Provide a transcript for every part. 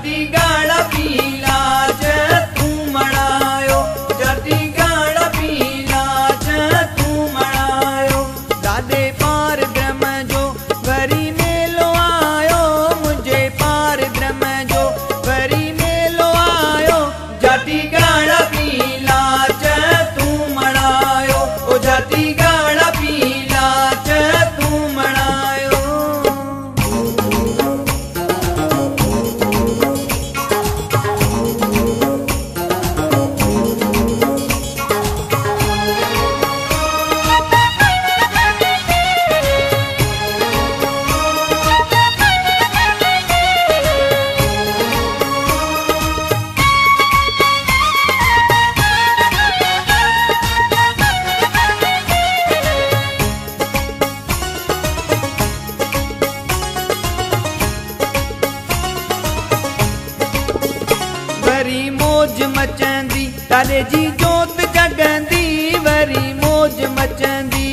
जाती गाड़ा पीला च तू मड़ायो, जाती गाड़ा पीला च तू मड़ायो। दादे पार ब्रह्म जो वरी मेलो आयो, मुझे पार ब्रह्म जो वरी मेलो आयो। जाती गाड़ा पीला च तू मड़ायो, ओ जाती गाड़ा पीला च तू मड़ायो। वरी मौज मचंदी ताले जी जोत जगंदी, वरी मौज मचंदी,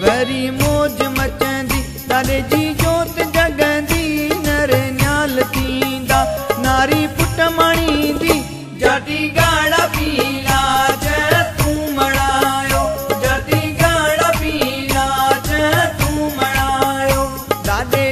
वरी मौज मचंदी ताले जी जोत जगंदी। नर न्याल थींदा नारी पुट मणींदी, जाती गाड़ा पीला च तू मड़ायो, जाती गाड़ा पीला च तू मड़ायो। दादे